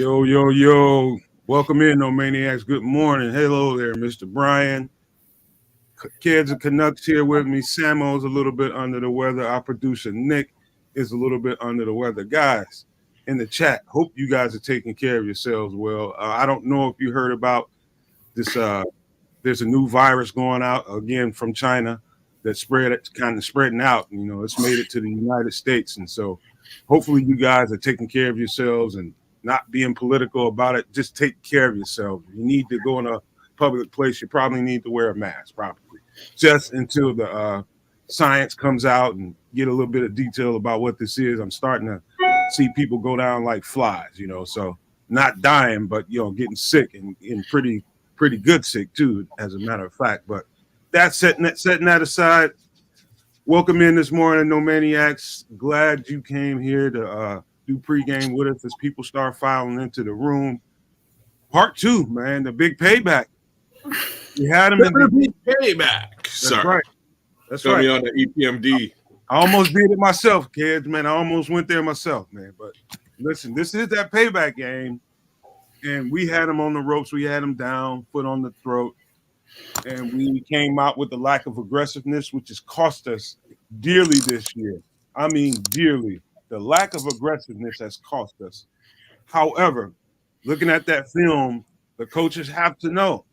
Yo, yo, yo. Welcome in, No Maniacs. Good morning. Hello there, Mr. Brian. Kids and Canucks here with me. Samo's a little bit under the weather. Our producer, Nick, is a little bit under the weather. Guys, in the chat, hope you guys are taking care of yourselves well. I don't know if you heard about this. There's a new virus going out, again, from China that it's kind of spreading out. You know, it's made it to the United States. And so hopefully you guys are taking care of yourselves and not being political about it. Just take care of yourself. You need to go in a public place. You probably need to wear a mask, probably, just until the science comes out and get a little bit of detail about what this is. I'm starting to see people go down like flies, you know, so not dying, but, you know, getting sick and pretty good sick too, as a matter of fact. But that's setting that aside. Welcome in this morning, No Maniacs. Glad you came here to do pregame with us as people start filing into the room. Part 2, man, the big payback. You had him in the big payback. That's right. That's Got right. me on the EPMD. I almost did it myself, kids, man. I almost went there myself, man. But listen, this is that payback game. And we had him on the ropes. We had him down, foot on the throat. And we came out with the lack of aggressiveness, which has cost us dearly this year. I mean, dearly. The lack of aggressiveness has cost us. However, looking at that film, the coaches have to know.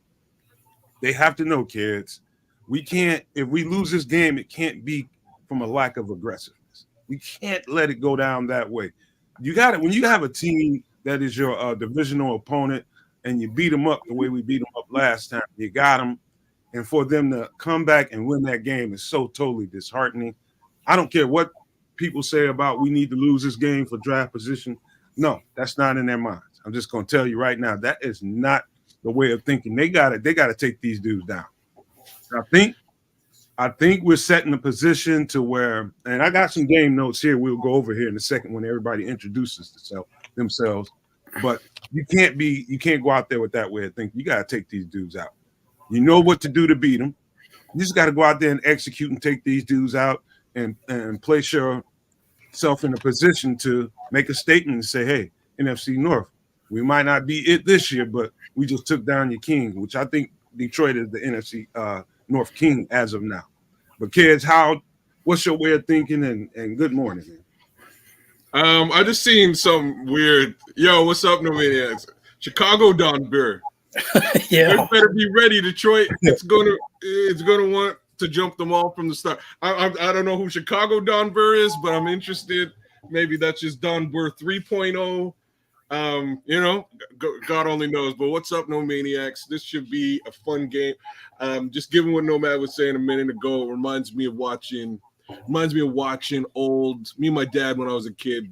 They have to know, kids. We can't, if we lose this game, it can't be from a lack of aggressiveness. We can't let it go down that way. You got it. When you have a team that is your divisional opponent and you beat them up the way we beat them up last time, you got them. And for them to come back and win that game is so totally disheartening. I don't care what people say about we need to lose this game for draft position. No, that's not in their minds. I'm just going to tell you right now, that is not the way of thinking. They got to take these dudes down. I think we're setting a position to where, and I got some game notes here. We'll go over here in a second when everybody introduces themselves. But you can't go out there with that way of thinking. You got to take these dudes out. You know what to do to beat them. You just got to go out there and execute and take these dudes out and place yourself in a position to make a statement and say, hey, NFC North, we might not be it this year, but we just took down your king, which I think Detroit is the NFC North king as of now. But kids, what's your way of thinking? And good morning, man. I just seen some weird. Yo, what's up, No Maniacs? Chicago Don Bear. Yeah, you better be ready, Detroit. It's gonna want to jump them all from the start. I don't know who Chicago Don Burr is, but I'm interested. Maybe that's just Don Burr 3.0. You know, God only knows. But what's up, No Maniacs? This should be a fun game. Just given what Nomad was saying a minute ago, it reminds me of watching old me and my dad when I was a kid.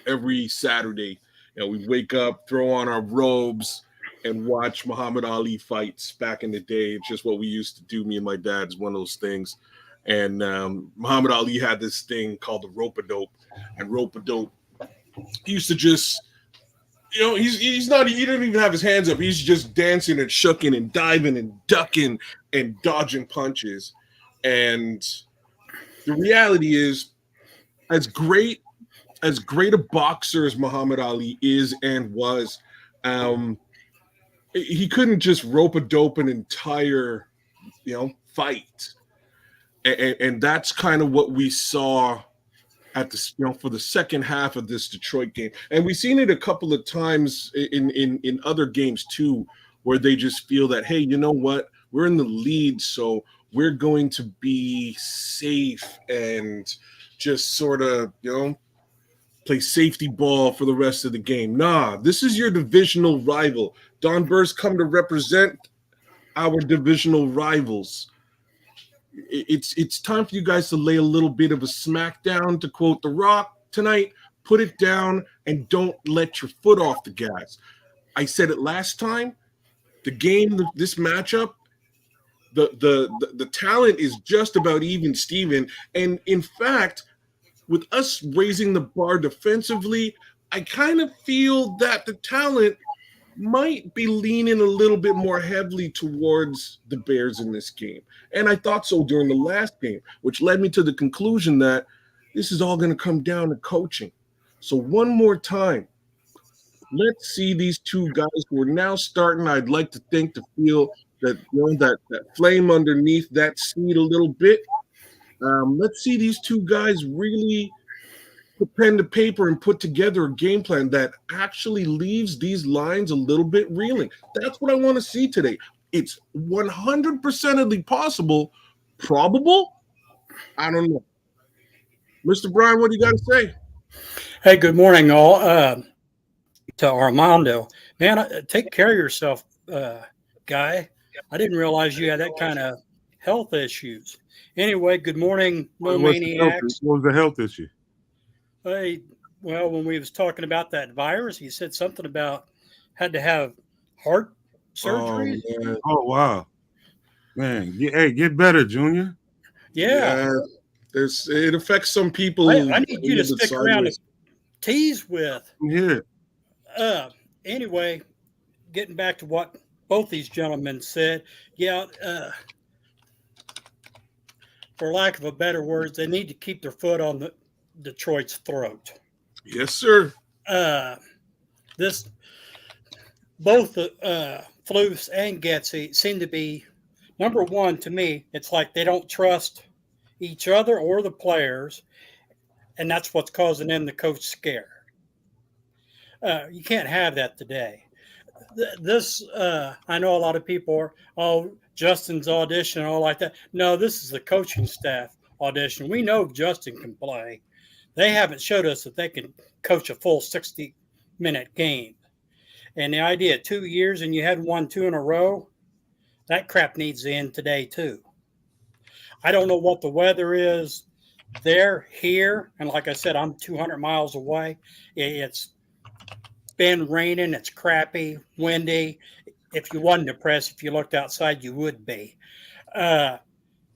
Every Saturday, you know, we'd wake up, throw on our robes, and watch Muhammad Ali fights back in the day. It's just what we used to do. Me and my dad is one of those things. And Muhammad Ali had this thing called the rope-a-dope. And rope-a-dope, he used to just, you know, he didn't even have his hands up. He's just dancing and shucking and diving and ducking and dodging punches. And the reality is, as great a boxer as Muhammad Ali is and was, he couldn't just rope-a-dope an entire, you know, fight. And that's kind of what we saw at the, you know, for the second half of this Detroit game. And we've seen it a couple of times in other games too, where they just feel that, hey, you know what? We're in the lead, so we're going to be safe and just sort of, you know, play safety ball for the rest of the game. Nah, this is your divisional rival. Don Burr's come to represent our divisional rivals. It's time for you guys to lay a little bit of a smackdown, to quote The Rock tonight. Put it down and don't let your foot off the gas. I said it last time. The game, this matchup, the talent is just about even, Steven. And in fact, with us raising the bar defensively, I kind of feel that the talent might be leaning a little bit more heavily towards the Bears in this game. And I thought so during the last game, which led me to the conclusion that this is all going to come down to coaching. So one more time, let's see these two guys who are now starting, I'd like to think, to feel that, that flame underneath that seed a little bit. Let's see these two guys really put pen to paper and put together a game plan that actually leaves these lines a little bit reeling. That's what I want to see today. It's 100%ly possible. Probable? I don't know. Mr. Brian, what do you got to say? Hey, good morning, all. To Armando, man, take care of yourself, guy. I didn't realize you had that kind of health issues. Anyway, good morning, no maniacs. What was the health issue? Hey, well, when we was talking about that virus, he said something about had to have heart surgery. Oh wow, man! Get better, Junior. Yeah. It affects some people. I need you to stick around to tease with. Yeah. Anyway, getting back to what both these gentlemen said, for lack of a better word, they need to keep their foot on the Detroit's throat. Yes, sir. Both Flus and Getsy seem to be, number one, to me, it's like they don't trust each other or the players, and that's what's causing them the coach scare. You can't have that today. I know a lot of people are, Justin's audition and all like that. No, this is the coaching staff audition. We know Justin can play. They haven't showed us that they can coach a full 60-minute game. And the idea of 2 years and you had won 2 in a row, that crap needs to end today too. I don't know what the weather is there, here. And like I said, I'm 200 miles away. It's been raining. It's crappy, windy. If you wasn't depressed, if you looked outside, you would be. They're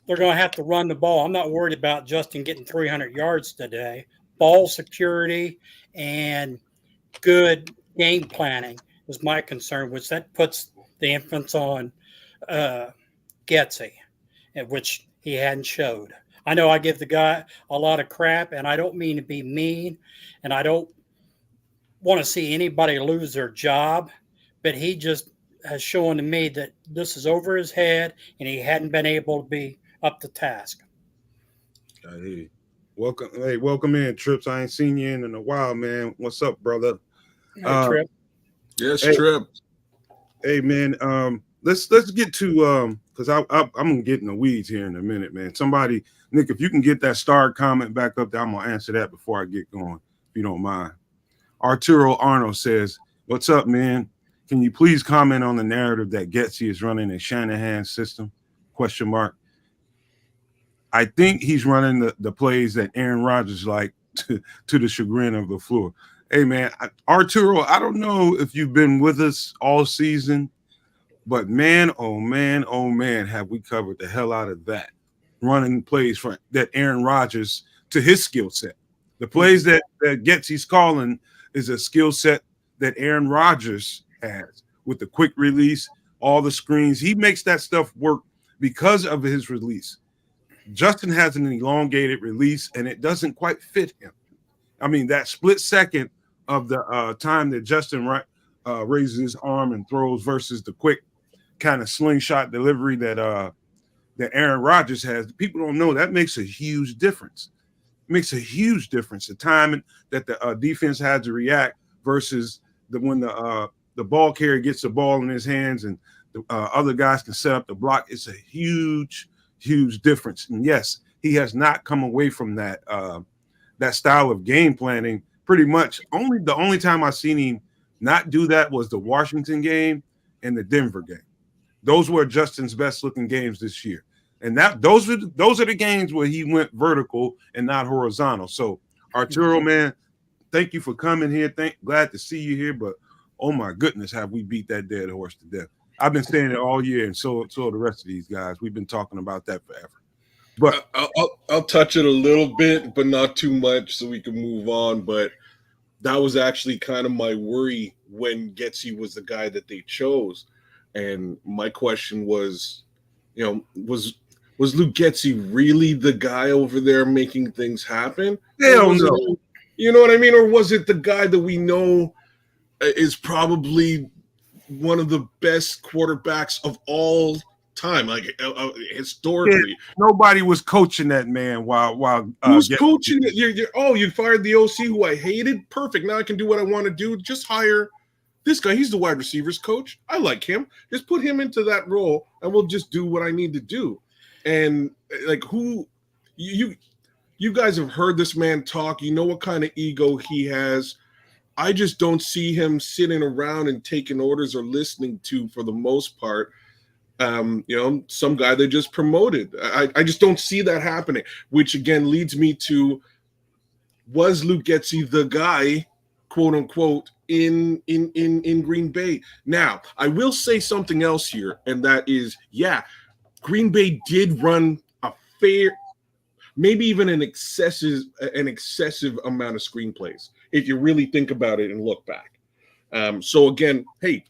going to have to run the ball. I'm not worried about Justin getting 300 yards today. Ball security and good game planning is my concern, which that puts the infants on Getsy, which he hadn't showed. I know I give the guy a lot of crap, and I don't mean to be mean, and I don't want to see anybody lose their job, but he just has shown to me that this is over his head, and he hadn't been able to be up to task. I hear you. Welcome in, Trips. I ain't seen you in a while, man. What's up, brother? Hey, Trip. Yes, Trip. Hey, man. Let's get to because I'm gonna get in the weeds here in a minute, man. Somebody, Nick, if you can get that star comment back up there, I'm gonna answer that before I get going, if you don't mind. Arturo Arnold says, "What's up, man? Can you please comment on the narrative that Getsy is running a Shanahan system? ? I think he's running the plays that Aaron Rodgers like to the chagrin of the floor." Hey, man, Arturo, I don't know if you've been with us all season, but man, oh man, have we covered the hell out of that. Running plays for that Aaron Rodgers to his skill set. The plays that Getsy's calling is a skill set that Aaron Rodgers has with the quick release, all the screens. He makes that stuff work because of his release. Justin has an elongated release, and it doesn't quite fit him. I mean, that split second of the time that Justin raises his arm and throws versus the quick kind of slingshot delivery that Aaron Rodgers has. People don't know that makes a huge difference. It makes a huge difference. The time that the defense had to react versus when the ball carrier gets the ball in his hands and the other guys can set up the block. It's a huge difference. And yes, he has not come away from that style of game planning. Pretty much the only time I seen him not do that was the Washington game and the Denver game. Those were Justin's best looking games this year. And those are the games where he went vertical and not horizontal. So Arturo, man, thank you for coming here. Glad to see you here. But oh my goodness, have we beat that dead horse to death? I've been saying it all year, and so the rest of these guys. We've been talking about that forever. But I'll touch it a little bit, but not too much, so we can move on. But that was actually kind of my worry when Getsy was the guy that they chose. And my question was, was Luke Getsy really the guy over there making things happen? Hell no. You know what I mean? Or was it the guy that we know is probably one of the best quarterbacks of all time, like historically. Yeah, nobody was coaching that man while Who's coaching it? You fired the OC who I hated. Perfect. Now I can do what I want to do. Just hire this guy. He's the wide receivers coach. I like him. Just put him into that role, and we'll just do what I need to do. And like you guys have heard this man talk. You know what kind of ego he has. I just don't see him sitting around and taking orders or listening to, for the most part, some guy they just promoted. I just don't see that happening, which again leads me to, was Luke Getsy the guy, quote unquote, in Green Bay? Now, I will say something else here, and that is, Green Bay did run a fair, maybe even an excessive amount of screenplays, if you really think about it and look back. So again, hey,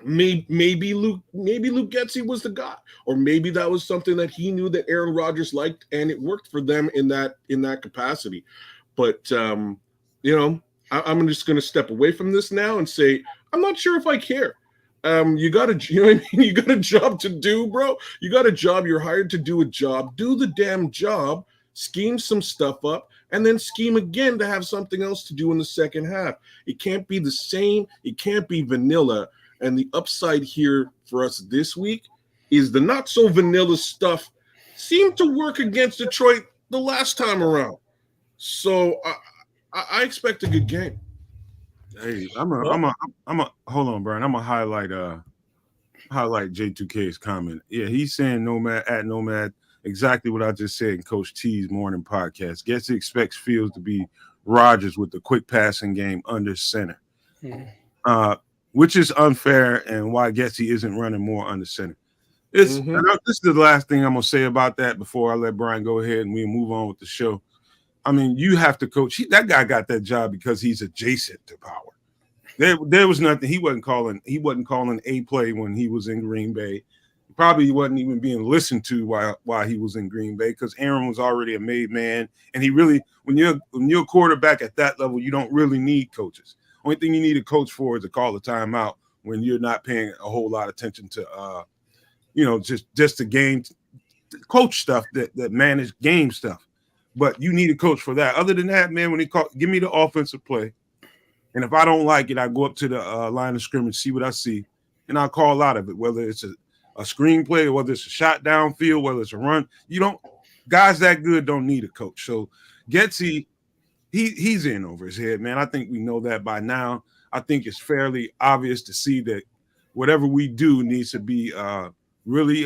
maybe Luke Getsy was the guy, or maybe that was something that he knew that Aaron Rodgers liked, and it worked for them in that capacity. But I'm just going to step away from this now and say I'm not sure if I care. You got you got a job to do, bro. You got a job. You're hired to do a job. Do the damn job. Scheme some stuff up, and then scheme again to have something else to do in the second half. It can't be the same. It can't be vanilla. And the upside here for us this week is the not so vanilla stuff seemed to work against Detroit the last time around. So I expect a good game. Hey, I'm a hold on, Brian. I'm gonna highlight J2K's comment. Yeah, he's saying Nomad exactly what I just said in Coach T's morning podcast. Getsy expects Fields to be Rodgers with the quick passing game under center. Mm-hmm. Which is unfair, and why Getsy isn't running more under center. This is the last thing I'm going to say about that before I let Brian go ahead and we move on with the show. I mean, you have to coach. That guy got that job because he's adjacent to power. There was nothing. He wasn't calling a play when he was in Green Bay. Probably wasn't even being listened to while he was in Green Bay, because Aaron was already a made man. And he really, when you're a quarterback at that level, you don't really need coaches. Only thing you need a coach for is to call a timeout when you're not paying a whole lot of attention to, just the game, coach stuff that manage game stuff. But you need a coach for that. Other than that, man, when he give me the offensive play, and if I don't like it, I go up to the line of scrimmage, see what I see, and I'll call out of it, whether it's a screenplay or whether it's a shot downfield, whether it's a run. Guys that good don't need a coach. So Getsy, he's in over his head, man. I think we know that by now. I think it's fairly obvious to see that whatever we do needs to be really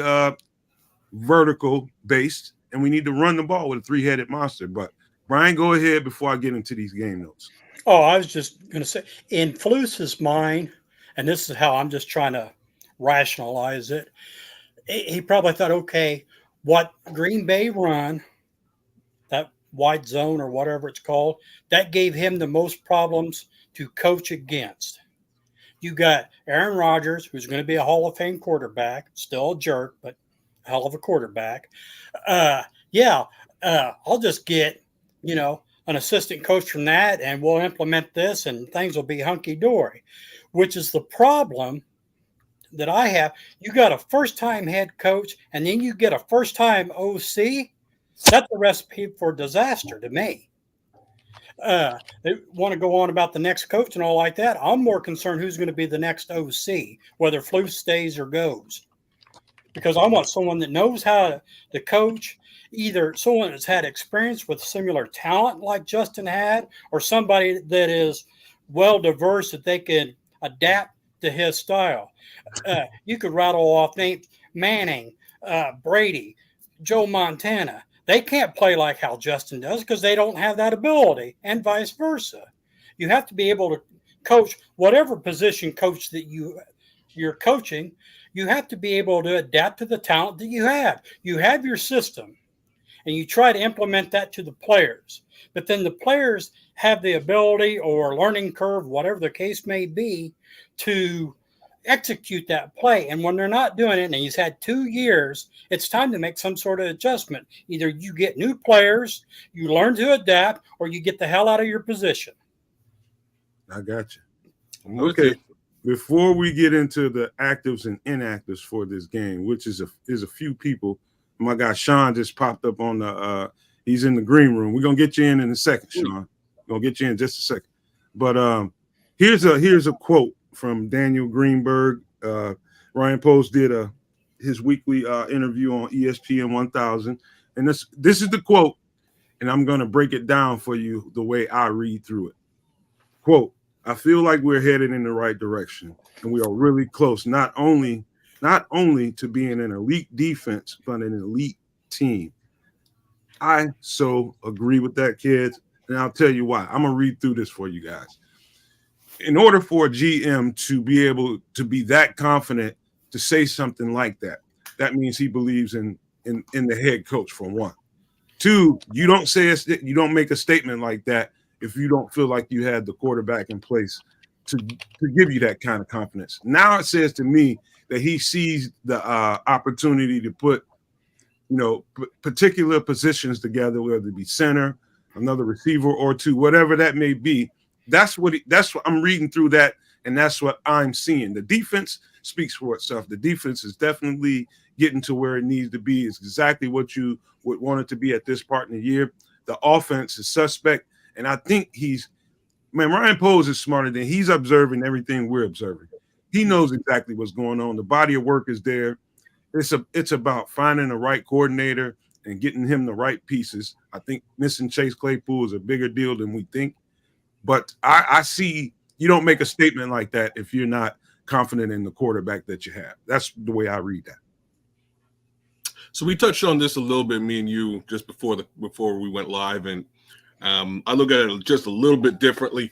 vertical based, and we need to run the ball with a three-headed monster. But Brian, go ahead before I get into these game notes. Oh, I was just going to say, in Flus's mind, and this is how I'm just trying to rationalize it, he probably thought, okay, what Green Bay run, that wide zone or whatever it's called, that gave him the most problems to coach against. You got Aaron Rodgers, who's going to be a Hall of Fame quarterback, still a jerk, but a hell of a quarterback. I'll just get, an assistant coach from that, and we'll implement this, and things will be hunky-dory, which is the problem that I have. You got a first-time head coach, and then you get a first-time OC. That's a recipe for disaster to me. They want to go on about the next coach and all like that. I'm more concerned who's going to be the next OC, whether Flus stays or goes, because I want someone that knows how to coach, either someone that's had experience with similar talent like Justin had, or somebody that is well diverse that they can adapt to his style. You could rattle off names: Manning, Brady, Joe Montana. They can't play like how Justin does because they don't have that ability, and vice versa. You have to be able to coach whatever position coach that you're coaching. You have to be able to adapt to the talent that you have. You have your system, and you try to implement that to the players. But then the players have the ability or learning curve, whatever the case may be, to execute that play. And when they're not doing it, and he's had 2 years, it's time to make some sort of adjustment. Either you get new players, you learn to adapt, or you get the hell out of your position. I got you. I'm with Okay. you. Before we get into the actives and inactives for this game, which is a few people, my guy Sean just popped up on the. He's in the green room. We're gonna get you in a second, Sean. We're gonna get you in just a second. But here's a quote from Daniel Greenberg. Ryan Post did his weekly interview on ESPN 1000, and this is the quote, and I'm gonna break it down for you the way I read through it. Quote, I feel like we're headed in the right direction, and we are really close, not only to being an elite defense, but an elite team. I so agree with that, kids, and I'll tell you why. I'm gonna read through this for you guys. In order for a GM to be able to be that confident to say something like that, that means he believes in the head coach, for one. Two, you don't make a statement like that if you don't feel like you had the quarterback in place to give you that kind of confidence. Now it says to me that he sees the opportunity to put, particular positions together, whether it be center, another receiver or two, whatever that may be. That's what I'm reading through that, and that's what I'm seeing. The defense speaks for itself. The defense is definitely getting to where it needs to be. It's exactly what you would want it to be at this part in the year. The offense is suspect, and I think Ryan Poles is smarter than he's observing everything we're observing. He knows exactly what's going on. The body of work is there. It's about finding the right coordinator and getting him the right pieces. I think missing Chase Claypool is a bigger deal than we think. But I see you don't make a statement like that if you're not confident in the quarterback that you have. That's the way I read that. So we touched on this a little bit, me and you, just before we went live, and I look at it just a little bit differently.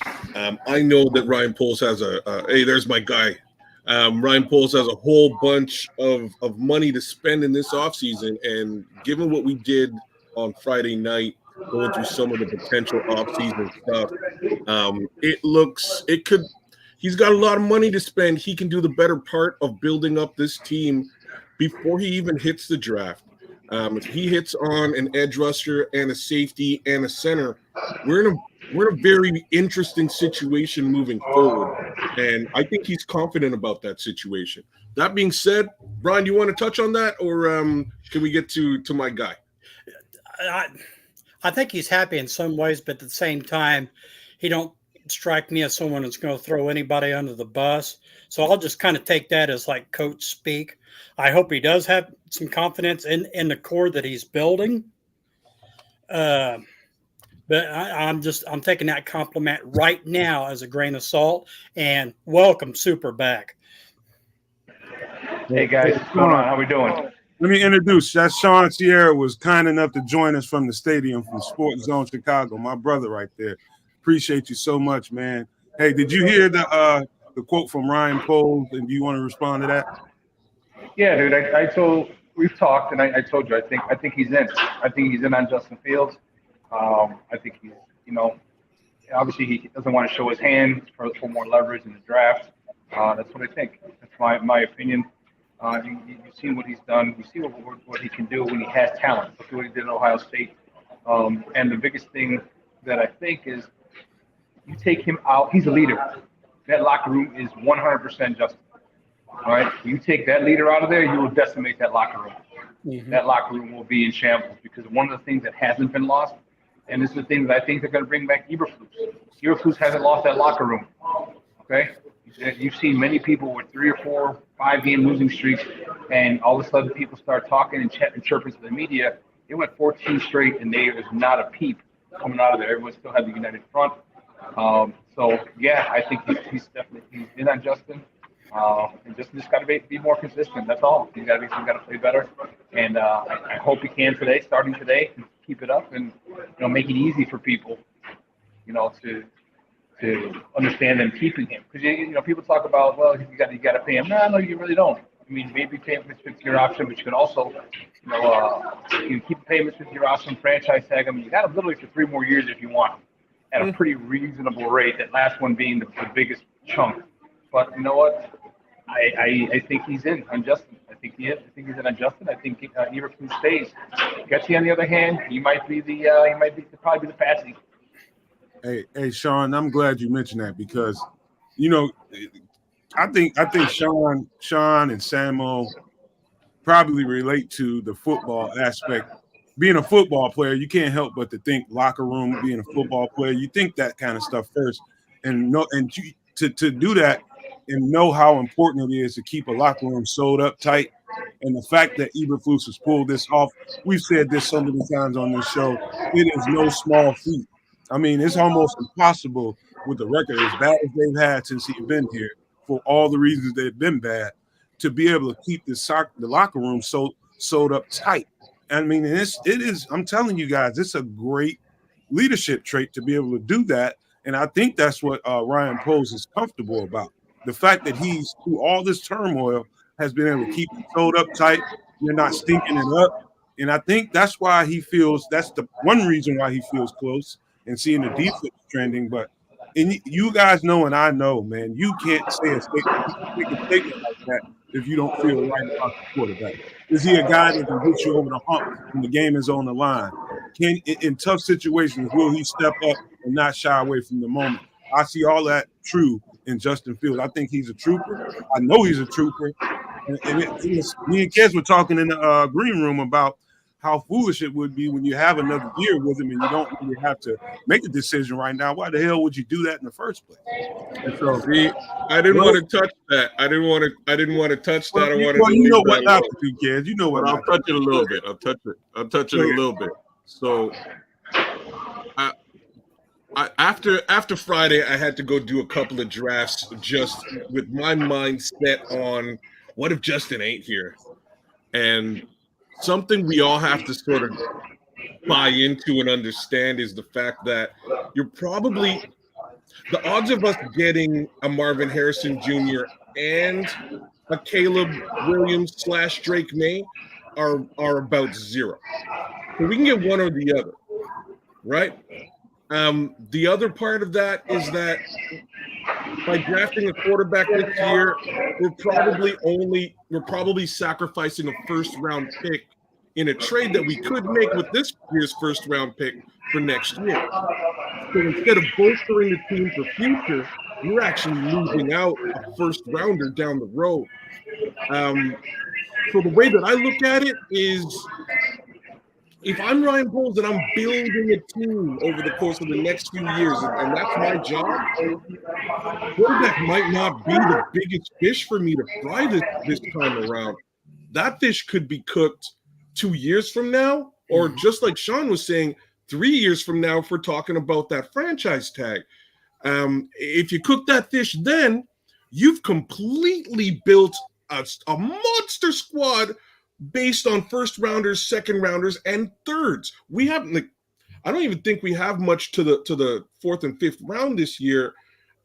I know that Ryan Poles has hey, there's my guy. Ryan Poles has a whole bunch of money to spend in this offseason, and given what we did on Friday night, going through some of the potential offseason stuff, he's got a lot of money to spend. He can do the better part of building up this team before he even hits the draft. If he hits on an edge rusher and a safety and a center, we're in a very interesting situation moving forward. And I think he's confident about that situation. That being said, Brian, you want to touch on that, or can we get to my guy? I think he's happy in some ways, but at the same time, he don't strike me as someone that's going to throw anybody under the bus. So I'll just kind of take that as like coach speak. I hope he does have some confidence in the core that he's building. But I'm taking that compliment right now as a grain of salt, and welcome Super back. Hey guys, what's going on? How we doing? Let me introduce. That's Sean Sierra, was kind enough to join us from the stadium from Sports Zone Chicago. My brother right there. Appreciate you so much, man. Hey, did you hear the quote from Ryan Poles, and do you want to respond to that? Yeah, dude. We've talked, and I told you I think he's in. I think he's in on Justin Fields. I think he's, obviously he doesn't want to show his hand for more leverage in the draft. That's what I think. That's my opinion. You've seen what he's done. You see what he can do when he has talent. Look at what he did at Ohio State. And the biggest thing that I think is you take him out. He's a leader. That locker room is 100% Justin. All right? You take that leader out of there, you will decimate that locker room. Mm-hmm. That locker room will be in shambles because one of the things that hasn't been lost, and this is the thing that I think they're going to bring back, Eberflus. Eberflus hasn't lost that locker room. Okay? You've seen many people with 3 or 4, 5-game losing streaks, and all of a sudden people start talking and chirping to the media. It went 14 straight, and there is not a peep coming out of there. Everyone still had the united front. So yeah, I think he's in on Justin, and Justin just got to be more consistent. That's all. He's got to play better, and I hope he can today, starting today, and keep it up, and make it easy for people, to understand them keeping him, because people talk about, well, you got to pay him. No, you really don't. I mean, maybe payments with your option, but you can also you keep payments with your option, franchise tag him. You got him literally for 3 more years if you want, at a pretty reasonable rate. That last one being the biggest chunk. But you know what? I think he's in on Justin. I think he is. I think he's in on Justin. I think Eberflus stays. Getsy, on the other hand, he might probably be the patsy. Hey, Sean, I'm glad you mentioned that because, you know, I think Sean and Samo probably relate to the football aspect. Being a football player, you can't help but to think locker room. Being a football player, you think that kind of stuff first, and to do that and know how important it is to keep a locker room sewed up tight. And the fact that Eberflus has pulled this off, we've said this so many times on this show, it is no small feat. I mean, it's almost impossible with the record as bad as they've had since he's been here, for all the reasons they've been bad, to be able to keep the locker room sewed up tight. I mean, it is. I'm telling you guys, it's a great leadership trait to be able to do that, and I think that's what Ryan Poles is comfortable about. The fact that he's through all this turmoil has been able to keep it sewed up tight. You're not stinking it up, and I think that's why he feels. That's the one reason why he feels close and seeing the defense trending. But you guys know, and I know, man, you can't say a statement like that if you don't feel right about the quarterback. Is he a guy that can get you over the hump when the game is on the line? In tough situations, will he step up and not shy away from the moment? I see all that true in Justin Fields. I think he's a trooper. I know he's a trooper. Me and Kez were talking in the green room about how foolish it would be when you have another year with him and you don't really have to make a decision right now. Why the hell would you do that in the first place? And so, I didn't want to touch that. I didn't want to touch that. You know what not to do, Kez. You know what. I'll touch it a little bit. I'll touch it a little bit. So, after Friday, I had to go do a couple of drafts just with my mind set on what if Justin ain't here, and something we all have to sort of buy into and understand is the fact that you're probably the odds of us getting a Marvin Harrison Jr. and a Caleb Williams / Drake May are about zero. So we can get one or the other, right? The other part of that is that by drafting a quarterback this year, we're probably sacrificing a first-round pick in a trade that we could make with this year's first-round pick for next year. So instead of bolstering the team for future, you're actually losing out a first-rounder down the road. So the way that I look at it is, if I'm Ryan Poles and I'm building a team over the course of the next few years, and that's my job, quarterback might not be the biggest fish for me to fry this time around. That fish could be cooked 2 years from now, or just like Sean was saying, 3 years from now, if we're talking about that franchise tag. If you cook that fish then, you've completely built a monster squad based on first rounders, second rounders, and thirds. We haven't. I don't even think we have much to the fourth and fifth round this year.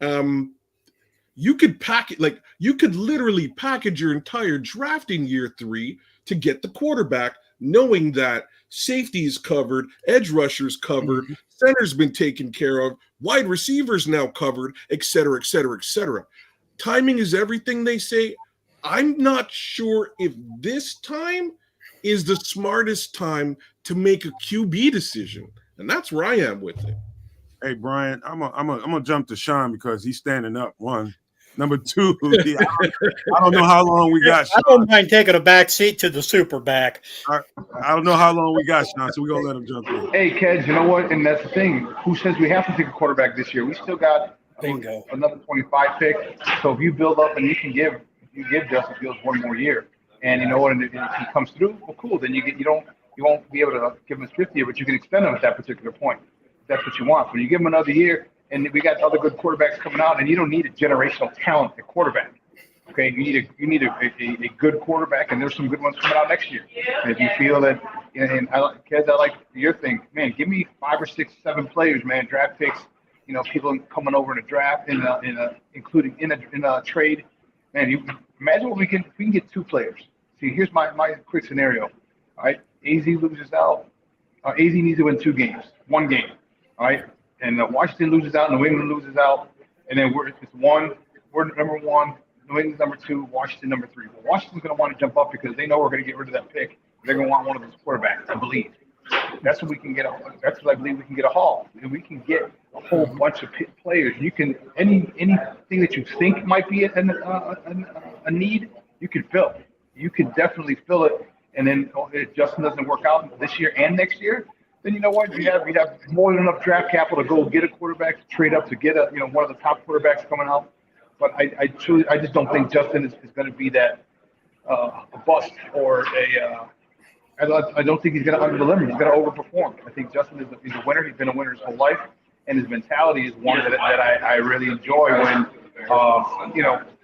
You could literally package your entire draft in year 3 to get the quarterback, knowing that safety is covered, edge rushers covered, center's been taken care of, wide receivers now covered, et cetera, et cetera, et cetera. Timing is everything, they say. I'm not sure if this time is the smartest time to make a QB decision, and that's where I am with it. Hey, Brian, I'm gonna jump to Sean because he's standing up. One, number two, I don't know how long we got. Sean. I don't mind taking a back seat to the super back. I don't know how long we got, Sean, so we're gonna let him jump in. Hey, Keds, you know what? And that's the thing. Who says we have to take a quarterback this year? We still got another 25 pick. So if you build up and you give Justin Fields one more year, and you know what? And if he comes through, well, cool. Then you won't be able to give him his 5th year, but you can extend him at that particular point. That's what you want. When you give him another year, and we got other good quarterbacks coming out, and you don't need a generational talent at quarterback. Okay, you need a good quarterback, and there's some good ones coming out next year. And if you feel that, and I like your thing, man. Give me 5 or 6, 7 players, man. Draft picks, people coming over in a draft, including in a trade. Man, you imagine what we can get 2 players. See, here's my quick scenario. All right, AZ loses out. AZ needs to win 2 games, 1 game. All right, and Washington loses out, New England loses out, and then we're number 1, New England's number 2, Washington number 3. Well, Washington's going to want to jump up because they know we're going to get rid of that pick. They're going to want one of those quarterbacks, I believe. That's what we can get. That's what I believe we can get a haul. And we can get a whole bunch of players. You can anything that you think might be a need, you can fill. You can definitely fill it. And then if Justin doesn't work out this year and next year, then you know what? We have more than enough draft capital to go get a quarterback, to trade up to get one of the top quarterbacks coming out. But I just don't think Justin is going to be that a bust or a. I don't think he's going to under-deliver. He's going to overperform. I think Justin he's a winner. He's been a winner his whole life, and his mentality is one that I really enjoy. When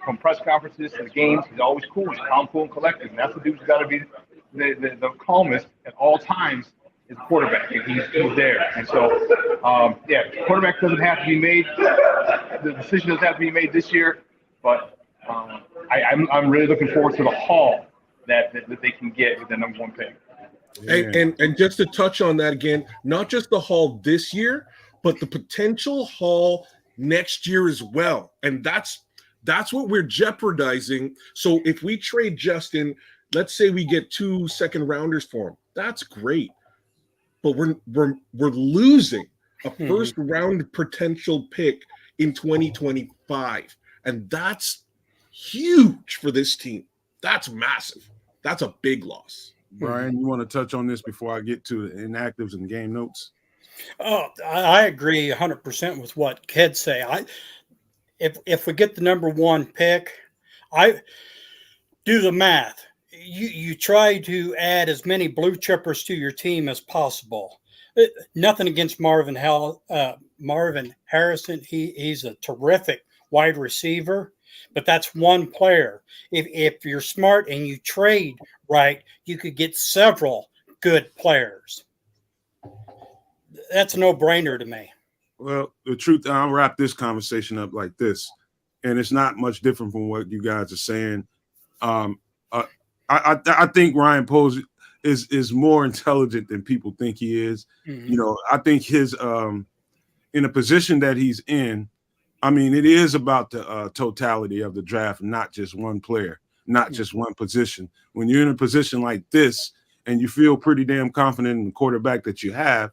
from press conferences to the games, he's always cool. He's calm, cool, and collected. And that's the dude who's got to be the calmest at all times. Is quarterback, and he's there. And so, quarterback doesn't have to be made. The decision doesn't have to be made this year, but I'm really looking forward to the haul that they can get with the number 1 pick. And just to touch on that again, not just the haul this year, but the potential haul next year as well. And that's what we're jeopardizing. So if we trade Justin, let's say we get 2 second rounders for him, that's great. But we're losing a first round potential pick in 2025. And that's huge for this team. That's massive. That's a big loss. Brian, you want to touch on this before I get to inactives and game notes? Oh, I agree 100% with what kids say. If we get the number 1 pick, I do the math. You try to add as many blue chippers to your team as possible. Nothing against Marvin Harrison. He's a terrific wide receiver, but that's one player. If you're smart and you trade right, you could get several good players. That's a no-brainer to me. Well, the truth, I'll wrap this conversation up like this, and it's not much different from what you guys are saying. I think Ryan Poles is more intelligent than people think he is. Mm-hmm. I think his in a position that he's in, I mean, it is about the totality of the draft, not just one player, not just one position. When you're in a position like this and you feel pretty damn confident in the quarterback that you have,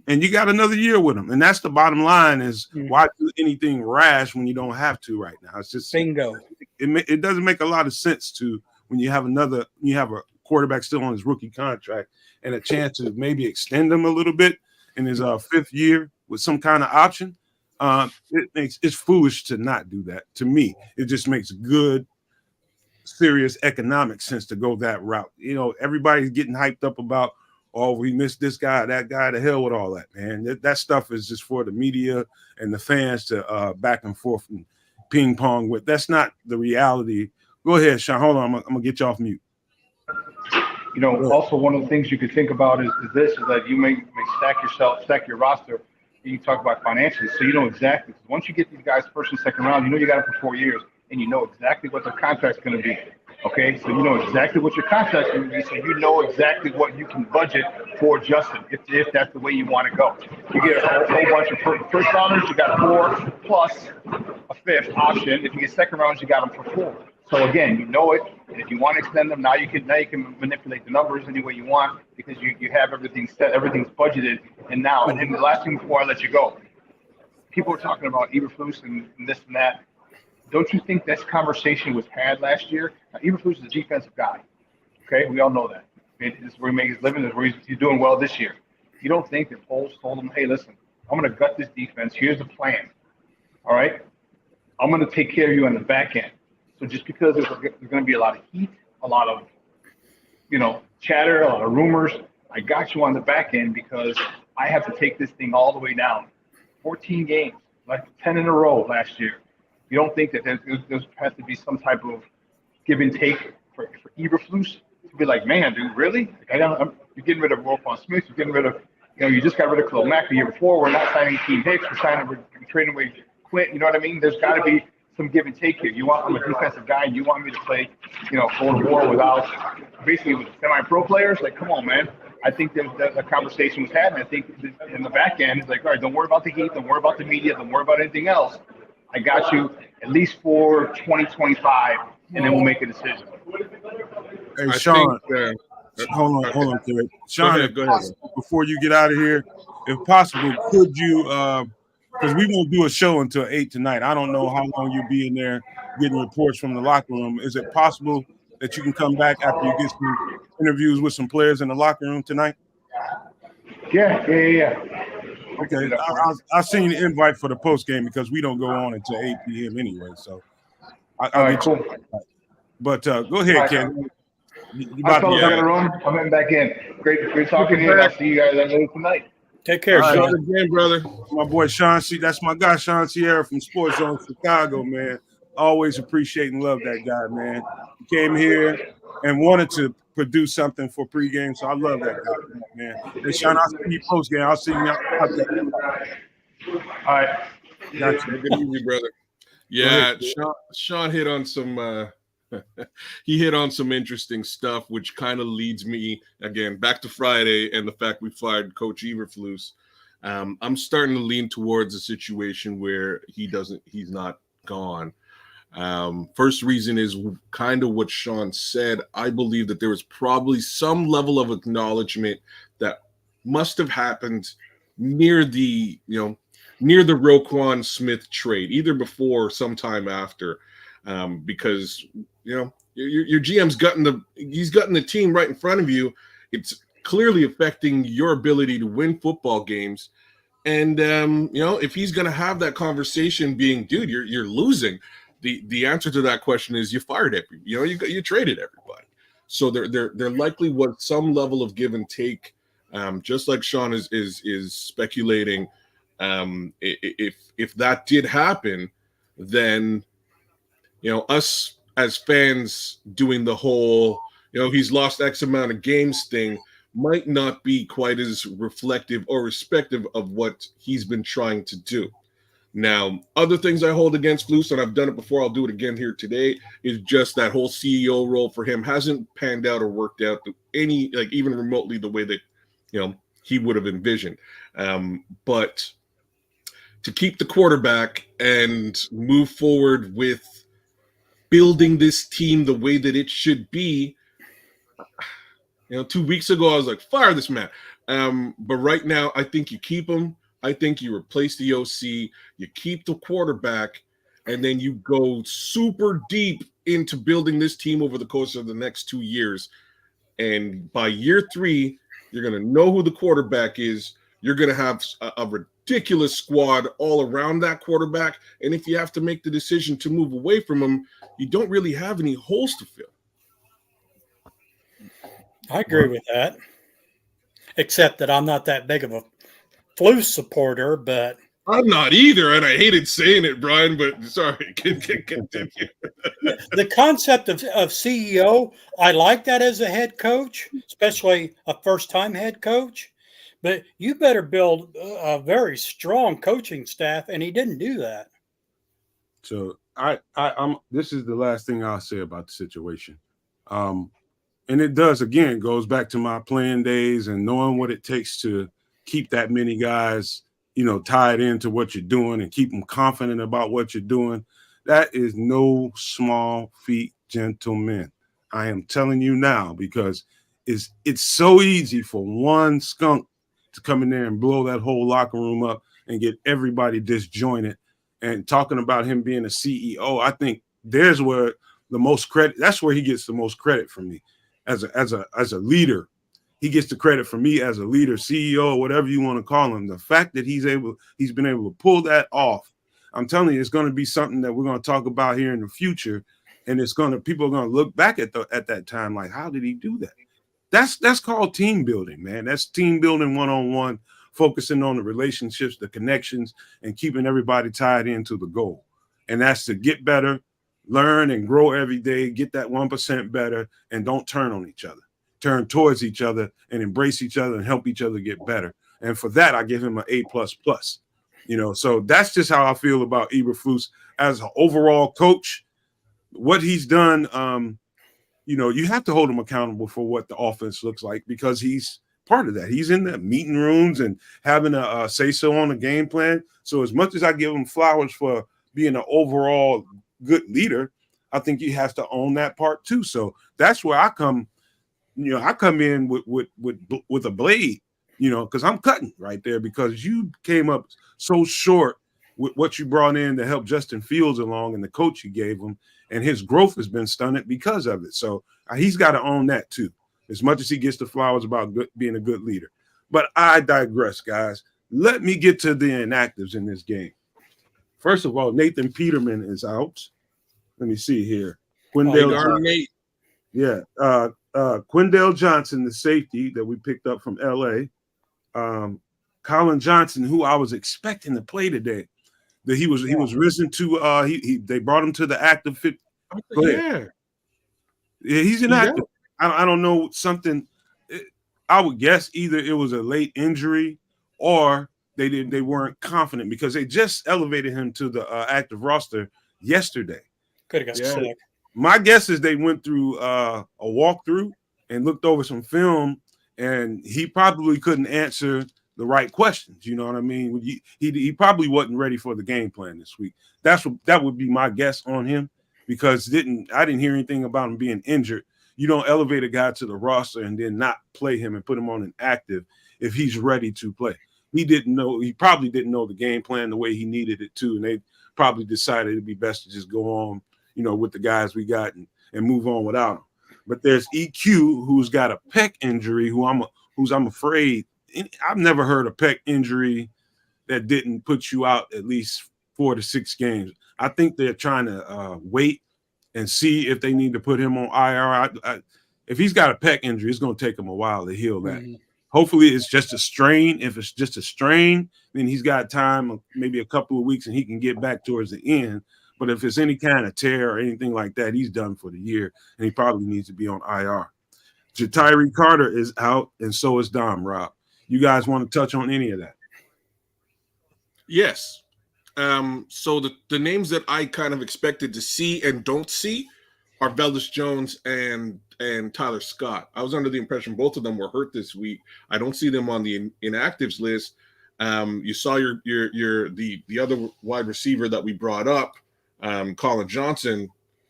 and you got another year with him, and that's the bottom line is why do anything rash when you don't have to right now? It's just bingo. It doesn't make a lot of sense to when you have a quarterback still on his rookie contract and a chance to maybe extend him a little bit in his 5th year with some kind of option. It's foolish to not do that. To me, it just makes good, serious economic sense to go that route. Everybody's getting hyped up about, oh, we missed this guy, that guy. To hell with all that, man. That stuff is just for the media and the fans to back and forth and ping pong with. That's not the reality. Go ahead, Sean. Hold on. I'm gonna get you off mute. Also one of the things you could think about is that you may stack your roster. You talk about financially, so you know exactly. Once you get these guys first and second round, you got them for 4 years, and you know exactly what their contract's going to be. Okay, so you know exactly what your contract's going to be, so you know exactly what you can budget for Justin, if that's the way you want to go. You get a whole bunch of first rounders, you got 4 plus a 5th option. If you get second rounders, you got them for 4. So again, you know it, and if you want to extend them, now you can manipulate the numbers any way you want because you have everything set, everything's budgeted. And then the last thing before I let you go, people were talking about Eberflus and this and that. Don't you think this conversation was had last year? Now, Eberflus is a defensive guy. Okay, we all know that. This is where he makes his living. This is where he's doing well this year. You don't think that Poles told him, hey, listen, I'm going to gut this defense. Here's the plan. All right? I'm going to take care of you on the back end. So just because there's going to be a lot of heat, a lot of, chatter, a lot of rumors, I got you on the back end because I have to take this thing all the way down. 14 games, like 10 in a row last year. You don't think that there has to be some type of give and take for Eberflus to be like, man, dude, really? You're getting rid of Roquan Smith. You're getting rid of, you just got rid of Khalil Mack the year before. We're not signing Keem Hicks. We're trading away Quint. You know what I mean? There's got to be some give and take here. I'm a defensive guy, and you want me to play, go to war without basically with semi-pro players? Like, come on, man. I think that a conversation was had, and I think in the back end, it's like, all right, don't worry about the heat, don't worry about the media, don't worry about anything else. I got you at least for 2025, and then we'll make a decision. Hey, Sean. hold on, Terry. Go Sean, ahead. if Go ahead. possible, before you get out of here, if possible, could you, because we won't do a show until 8 tonight. I don't know how long you'll be in there getting reports from the locker room. Is it possible that you can come back after you get some interviews with some players in the locker room tonight? Yeah. Okay, I'll send you the invite for the post game because we don't go on until 8 p.m. anyway. So All I'll right, get cool. you. But go All ahead, right, Ken. All right, fellas, I gotta run. I'm heading back in. Great talking to you. I'll see you guys later tonight. Take care, All right. Sean. Again, brother. My boy Sean C. That's my guy, Sean Sierra from Sports Zone Chicago, man. Always appreciate and love that guy, man. He came here and wanted to produce something for pregame, so I love that guy, man. Hey, Sean, I'll see you post game. I'll see you out there. All right. Gotcha. Take it easy, brother. Yeah, Sean hit on some he hit on some interesting stuff, which kind of leads me again back to Friday and the fact we fired Coach Eberflus. I'm starting to lean towards a situation where he's not gone. First reason is kind of what Sean said. I believe that there was probably some level of acknowledgement that must have happened near the Roquan Smith trade, either before or sometime after, because your GM's gutting the team right in front of you. It's clearly affecting your ability to win football games. And if he's going to have that conversation, being, dude, you're losing. The answer to that question is you fired you traded everybody. So there likely was some level of give and take, just like Sean is speculating. If that did happen, then us as fans doing the whole he's lost X amount of games thing might not be quite as reflective or respective of what he's been trying to do. Now, other things I hold against Flus, and I've done it before, I'll do it again here today, is just that whole CEO role for him hasn't panned out or worked out any, like, even remotely the way that he would have envisioned. But to keep the quarterback and move forward with building this team the way that it should be, 2 weeks ago I was like, fire this man. But right now, I think you keep him. I think you replace the OC, you keep the quarterback, and then you go super deep into building this team over the course of the next 2 years. And by year 3, you're going to know who the quarterback is. You're going to have a ridiculous squad all around that quarterback. And if you have to make the decision to move away from him, you don't really have any holes to fill. I agree with that, except that I'm not that big of a Flus supporter, but I'm not either, and I hated saying it, Brian, but sorry, continue. The concept of CEO, I like that as a head coach, especially a first-time head coach, but you better build a very strong coaching staff, and he didn't do that. So I'm this is the last thing I'll say about the situation. And it goes back to my playing days and knowing what it takes to keep that many guys, tied into what you're doing and keep them confident about what you're doing. That is no small feat, gentlemen. I am telling you now, because it's so easy for one skunk to come in there and blow that whole locker room up and get everybody disjointed. And talking about him being a CEO, I think there's where the most credit, that's where he gets the most credit from me as a leader. He gets the credit for me as a leader, CEO, whatever you want to call him. The fact that he's been able to pull that off, I'm telling you, it's going to be something that we're going to talk about here in the future, and people are going to look back at that time like, how did he do that? That's called team building, man. That's team building one-on-one, focusing on the relationships, the connections, and keeping everybody tied into the goal. And that's to get better, learn and grow every day, get that 1% better, and don't turn on each other. Turn towards each other and embrace each other and help each other get better. And for that, I give him an A++. So that's just how I feel about Eberflus as an overall coach. What he's done, you have to hold him accountable for what the offense looks like, because he's part of that. He's in the meeting rooms and having a say-so on the game plan. So as much as I give him flowers for being an overall good leader, I think he has to own that part too. So that's where I come I come in with a blade, because I'm cutting right there because you came up so short with what you brought in to help Justin Fields along and the coach you gave him, and his growth has been stunted because of it. So he's got to own that too, as much as he gets the flowers about being a good leader. But I digress, guys. Let me get to the inactives in this game. First of all, Nathan Peterman is out. Let me see here. Quindale Johnson. Nate. Yeah. Quindale Johnson, the safety that we picked up from LA. Colin Johnson, who I was expecting to play today. That he was risen to they brought him to the active fit. Yeah, he's inactive. I don't know, something. I would guess either it was a late injury or they weren't confident because they just elevated him to the active roster yesterday. Could have got sick. My guess is they went through a walkthrough and looked over some film, and he probably couldn't answer the right questions. You know what I mean? He probably wasn't ready for the game plan this week. That would be my guess on him, because I didn't hear anything about him being injured. You don't elevate a guy to the roster and then not play him and put him on an active if he's ready to play. He probably didn't know the game plan the way he needed it to, and they probably decided it'd be best to just go on, with the guys we got and move on without him. But there's EQ, who's got a pec injury, who's I'm afraid. I've never heard a pec injury that didn't put you out at least 4 to 6 games. I think they're trying to wait and see if they need to put him on IR. If he's got a pec injury, it's going to take him a while to heal that. Mm-hmm. Hopefully it's just a strain. If it's just a strain, then he's got time, maybe a couple of weeks, and he can get back towards the end. But if it's any kind of tear or anything like that, he's done for the year, and he probably needs to be on IR. Jatiri Carter is out, and so is Dom Rob. You guys want to touch on any of that? Yes. So the names that I kind of expected to see and don't see are Velus Jones and Tyler Scott. I was under the impression both of them were hurt this week. I don't see them on the inactives list. You saw the other wide receiver that we brought up, Colin Johnson,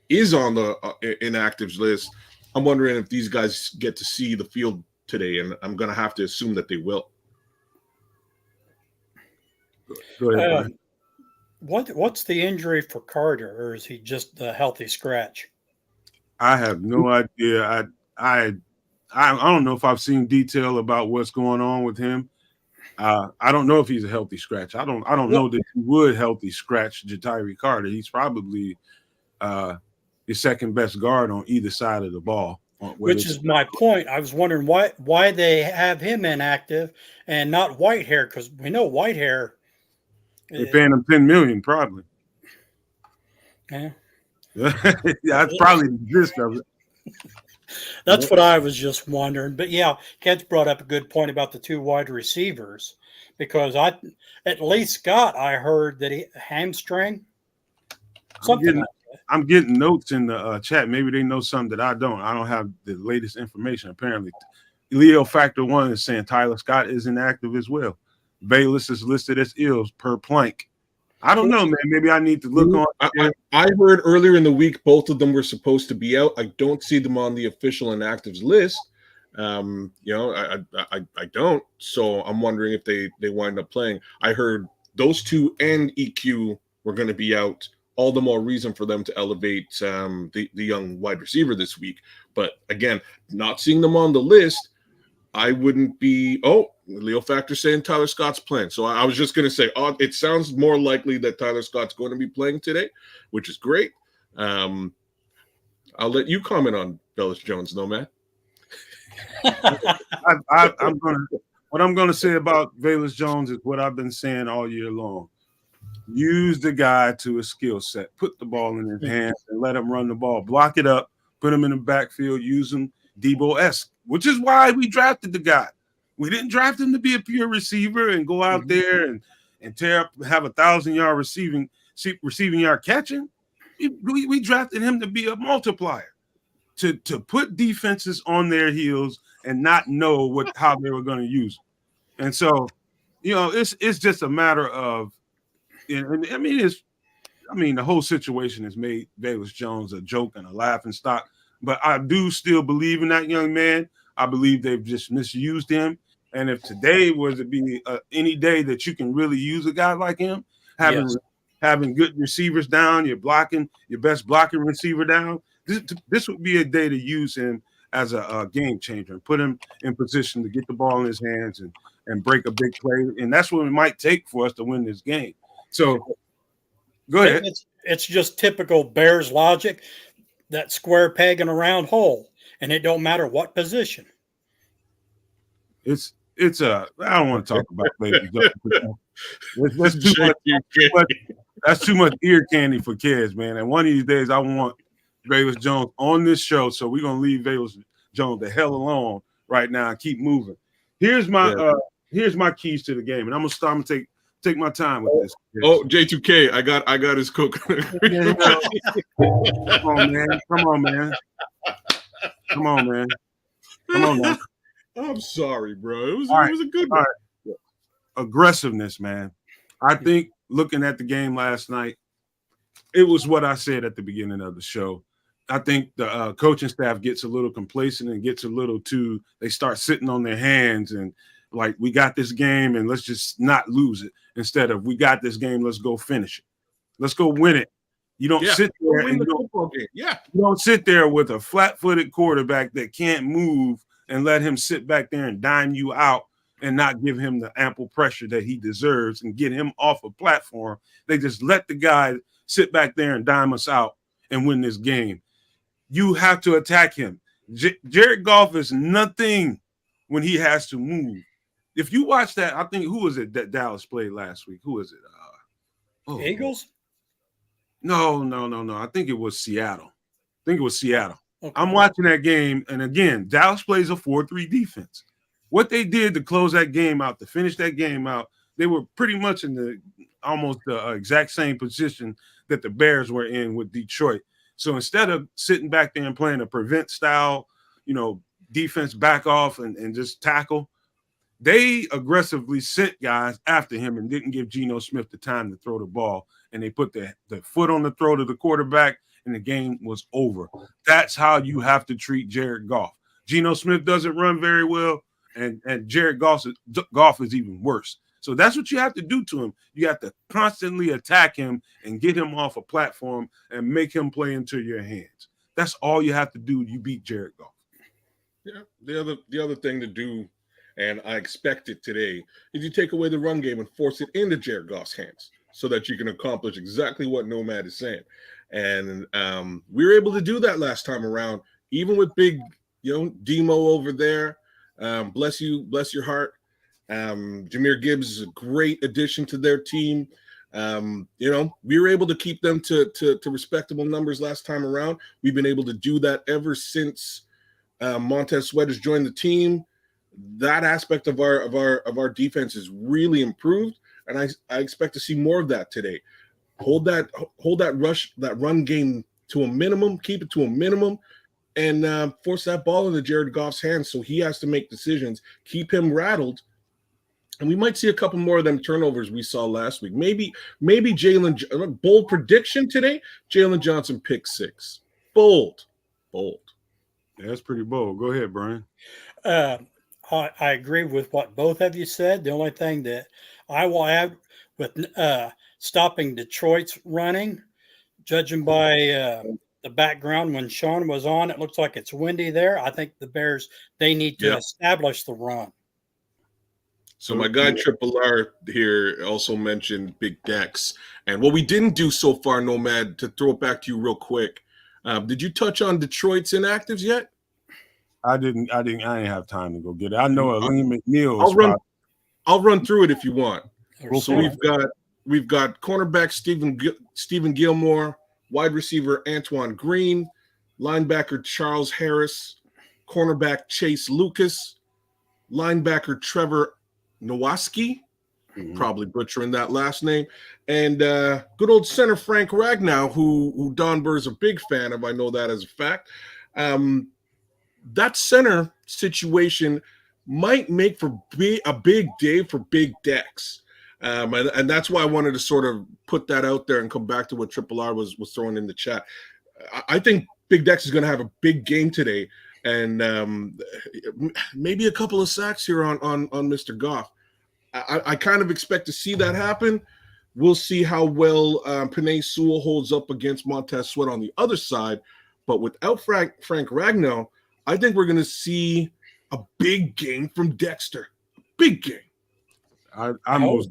is on the inactives list. I'm wondering if these guys get to see the field today, and I'm going to have to assume that they will. Go ahead. What's the injury for Carter, or is he just a healthy scratch? I have no idea. I don't know if I've seen detail about what's going on with him. I don't know if he's a healthy scratch. I don't know that he would healthy scratch Jatiri Carter. He's probably the second best guard on either side of the ball. Which is my point. I was wondering why they have him inactive and not Whitehair, because we know Whitehair. They're paying him $10 million, probably. Yeah. That's probably the gist of it. That's what I was just wondering. But yeah, Ked's brought up a good point about the 2 wide receivers, because at least Scott, I heard that he hamstring. I'm getting notes in the chat. Maybe they know something that I don't. I don't have the latest information. Apparently, Leo Factor 1 is saying Tyler Scott is inactive as well. Bayless is listed as ill per Plank. I don't know, man. Maybe I need to look on. I heard earlier in the week both of them were supposed to be out. I don't see them on the official inactives list. I don't. So I'm wondering if they wind up playing. I heard those 2 and EQ were going to be out. All the more reason for them to elevate the young wide receiver this week. But again, not seeing them on the list, I wouldn't be. Oh, Leo Factor saying Tyler Scott's playing. So I was just going to say, it sounds more likely that Tyler Scott's going to be playing today, which is great. I'll let you comment on Velus Jones, Nomad. What I'm going to say about Velus Jones is what I've been saying all year long. Use the guy to his skill set. Put the ball in his hands and let him run the ball. Block it up. Put him in the backfield. Use him Debo-esque, which is why we drafted the guy. We didn't draft him to be a pure receiver and go out there and tear up, have 1,000-yard receiving yard catching. We drafted him to be a multiplier, to put defenses on their heels and not know how they were going to use him. And so, it's just a matter of. The whole situation has made Velus Jones a joke and a laughing stock. but I do still believe in that young man. I believe they've just misused him. And if today was to be any day that you can really use a guy like him, having good receivers down, you're blocking your best blocking receiver down, this would be a day to use him as a game changer and put him in position to get the ball in his hands and break a big play. And that's what it might take for us to win this game. So go ahead. It's just typical Bears logic, that square peg in a round hole, and it don't matter what position. It's I don't want to talk about ladies. That's too much ear candy for kids, man. And one of these days, I want Velus Jones on this show, so we're gonna leave Velus Jones the hell alone right now and keep moving. Here's my keys to the game, and I'm gonna take my time with this. Oh, J2K, I got his cook. Come on, man. I'm sorry, bro. It was a good one. Right. Aggressiveness, man. I think looking at the game last night, it was what I said at the beginning of the show. I think the coaching staff gets a little complacent and gets a little too, they start sitting on their hands and like, we got this game and let's just not lose it. Instead of, we got this game, let's go finish it. Let's go win it. You don't sit there and you don't sit there with a flat-footed quarterback that can't move and let him sit back there and dime you out and not give him the ample pressure that he deserves and get him off a platform. They just let the guy sit back there and dime us out and win this game. You have to attack him. Jared Goff is nothing when he has to move. If you watch that, I think, who was it that Dallas played last week? Who was it? Eagles? No. I think it was Seattle. Okay. I'm watching that game, and again, Dallas plays a 4-3 defense. What they did to close that game out, to finish that game out, they were pretty much in the almost the exact same position that the Bears were in with Detroit. So instead of sitting back there and playing a prevent style, defense back off and just tackle, they aggressively sent guys after him and didn't give Geno Smith the time to throw the ball. And they put the foot on the throat of the quarterback, and the game was over. That's how you have to treat Jared Goff. Geno Smith doesn't run very well, and Jared Goff is even worse. So that's what you have to do to him. You have to constantly attack him and get him off a platform and make him play into your hands. That's all you have to do. You beat Jared Goff. Yeah. The other thing to do, and I expect it today, is you take away the run game and force it into Jared Goff's hands so that you can accomplish exactly what Nomad is saying. And we were able to do that last time around, even with big, Demo over there. Bless your heart. Jahmyr Gibbs is a great addition to their team. We were able to keep them to respectable numbers last time around. We've been able to do that ever since Montez Sweat has joined the team. That aspect of our defense is really improved, and I expect to see more of that today. Hold that run game to a minimum, keep it to a minimum, and force that ball into Jared Goff's hands so he has to make decisions, keep him rattled. And we might see a couple more of them turnovers we saw last week. Maybe Jalen, bold prediction today, Jalen Johnson pick 6. Bold. Yeah, that's pretty bold. Go ahead, Brian. I agree with what both of you said. The only thing that I will add with stopping Detroit's running, judging by the background when Sean was on, it looks like it's windy there. I think the Bears, they need to establish the run. So my guy Triple R here also mentioned big decks. And what we didn't do so far, Nomad, to throw it back to you real quick, did you touch on Detroit's inactives yet? I didn't have time to go get it. I know Aleem McNeil. I'll run through it if you want. So we've got cornerback Stephen Gilmore, wide receiver Antoine Green, linebacker Charles Harris, cornerback Chase Lucas, linebacker Trevor Nowaski, probably butchering that last name, and good old center Frank Ragnow, who Don Burr's a big fan of. I know that as a fact. That center situation might make for a big day for big decks. And that's why I wanted to sort of put that out there and come back to what Triple R was throwing in the chat. I think Big Dex is going to have a big game today, and maybe a couple of sacks here on Mr. Goff. I kind of expect to see that happen. We'll see how well Penei Sewell holds up against Montez Sweat on the other side. But without Frank Ragnow, I think we're going to see a big game from Dexter. Big game. I most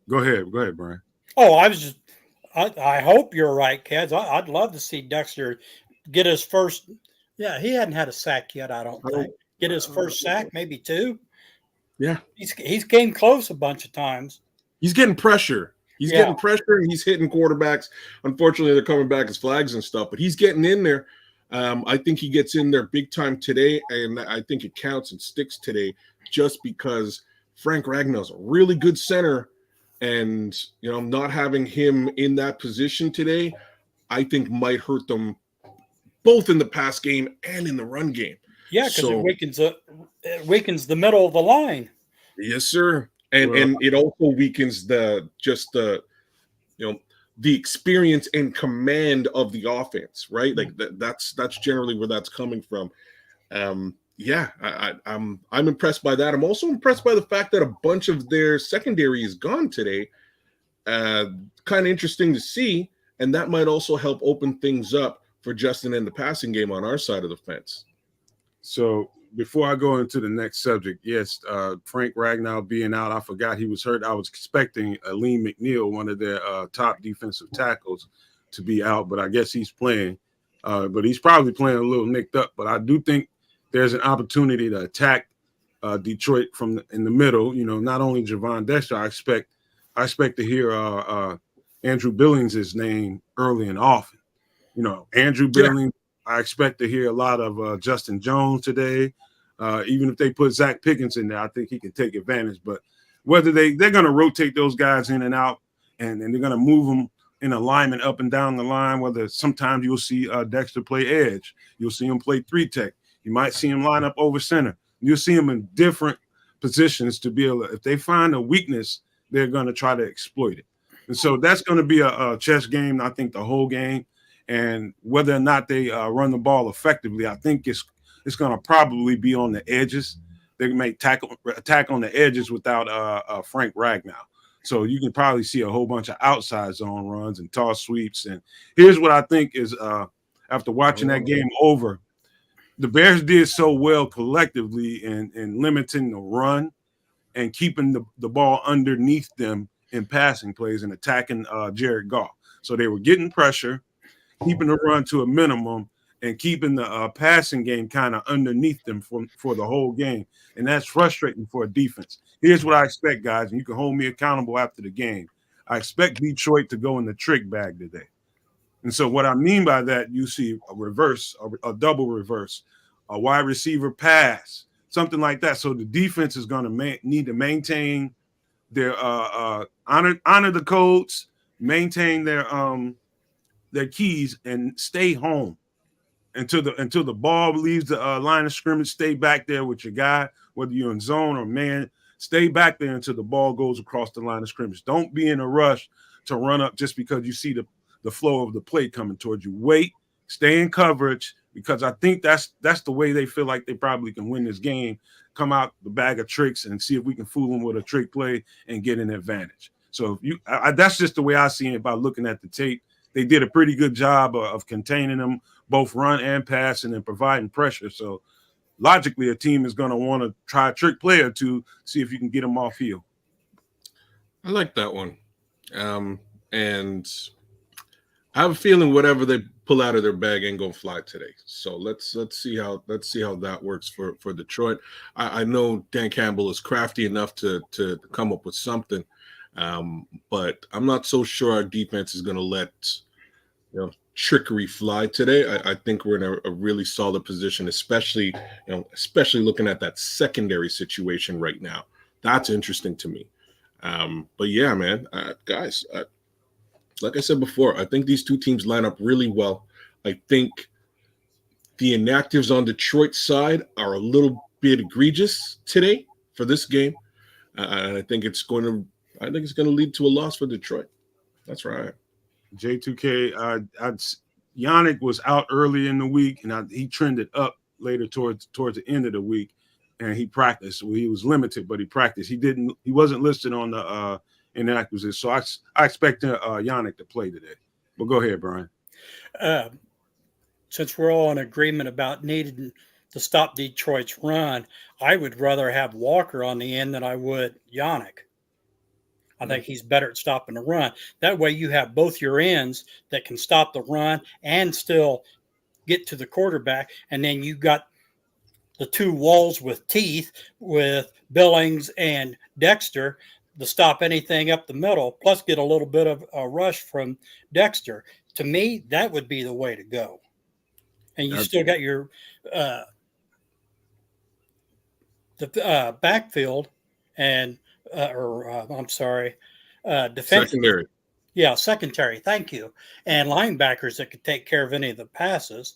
go ahead, Brian. Oh, I hope you're right, kids. I'd love to see Dexter get his first. Yeah, he hadn't had a sack yet, I don't think. Get his first sack, maybe 2. Yeah. He's came close a bunch of times. He's getting pressure. He's getting pressure, and he's hitting quarterbacks. Unfortunately, they're coming back as flags and stuff, but he's getting in there. I think he gets in there big time today, and I think it counts and sticks today just because Frank Ragnow's a really good center, and not having him in that position today, I think might hurt them both in the pass game and in the run game. Yeah, because it weakens the middle of the line. Yes, sir. And it also weakens the experience and command of the offense, right? Like that's generally where that's coming from. I'm impressed by that. I'm also impressed by the fact that a bunch of their secondary is gone today. Kind of interesting to see, and that might also help open things up for Justin in the passing game on our side of the fence. So before I go into the next subject, yes, Frank Ragnow being out, I forgot he was hurt. I was expecting Aleem McNeil, one of their top defensive tackles, to be out, but I guess he's playing. But he's probably playing a little nicked up. But I do think there's an opportunity to attack Detroit in the middle. Not only Javon Dexter, I expect to hear Andrew Billings' name early and often. Andrew Billings. I expect to hear a lot of Justin Jones today. Even if they put Zach Pickens in there, I think he can take advantage. But whether they're going to rotate those guys in and out, and they're going to move them in alignment up and down the line, whether sometimes you'll see Dexter play edge. You'll see him play 3-tech. You might see him line up over center. You'll see him in different positions to be able to, if they find a weakness, they're going to try to exploit it. And so that's going to be a chess game, I think, the whole game. And whether or not they run the ball effectively, I think it's going to probably be on the edges. They may attack on the edges without Frank Ragnow. So you can probably see a whole bunch of outside zone runs and toss sweeps. And here's what I think is after watching that game over, the Bears did so well collectively in limiting the run and keeping the ball underneath them in passing plays and attacking Jared Goff. So they were getting pressure, keeping the run to a minimum, and keeping the passing game kind of underneath them for the whole game. And that's frustrating for a defense. Here's what I expect, guys, and you can hold me accountable after the game. I expect Detroit to go in the trick bag today. And so what I mean by that, you see a reverse, a double reverse, a wide receiver pass, something like that. So the defense is going to need to maintain their honor the codes, maintain their keys, and stay home until the ball leaves the line of scrimmage. Stay back there with your guy, whether you're in zone or man. Stay back there until the ball goes across the line of scrimmage. Don't be in a rush to run up just because you see the flow of the play coming towards you. Wait, stay in coverage, because I think that's the way they feel like they probably can win this game. Come out the bag of tricks and see if we can fool them with a trick play and get an advantage. So that's just the way I see it by looking at the tape. They did a pretty good job of containing them, both run and pass, and then providing pressure. So logically, a team is going to want to try a trick play or two, see if you can get them off heel. I like that one. And I have a feeling whatever they pull out of their bag ain't gonna fly today. So let's see how that works for Detroit. I know Dan Campbell is crafty enough to come up with something, but I'm not so sure our defense is gonna let trickery fly today. I think we're in a really solid position, especially looking at that secondary situation right now. That's interesting to me. But yeah, man, guys. Like I said before, I think these two teams line up really well. I think the inactives on Detroit's side are a little bit egregious today for this game, and I think it's going to lead to a loss for Detroit. That's right. J2K, Yannick was out early in the week, and he trended up later towards the end of the week, and he practiced. Well, he was limited, but he practiced. He wasn't listed on the inactives, so I expect Yannick to play today. But go ahead, Brian. Since we're all in agreement about needing to stop Detroit's run, I would rather have Walker on the end than I would Yannick. I think he's better at stopping the run. That way you have both your ends that can stop the run and still get to the quarterback. And then you got the two walls with teeth with Billings and Dexter to stop anything up the middle, plus get a little bit of a rush from Dexter. To me, that would be the way to go. And you still got your backfield and defense. Secondary. Yeah, secondary. Thank you. And linebackers that could take care of any of the passes.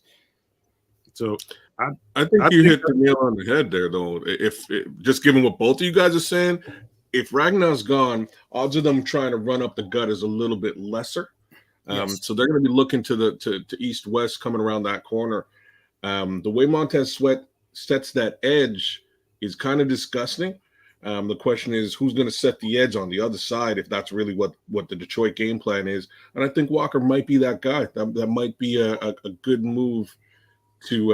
So I think you hit the nail on the head there, though. If just given what both of you guys are saying, if Ragnar's gone, odds of them trying to run up the gut is a little bit lesser. Yes. So they're going to be looking to east-west coming around that corner. The way Montez Sweat sets that edge is kind of disgusting. The question is who's going to set the edge on the other side if that's really what the Detroit game plan is. And I think Walker might be that guy. That might be a good move to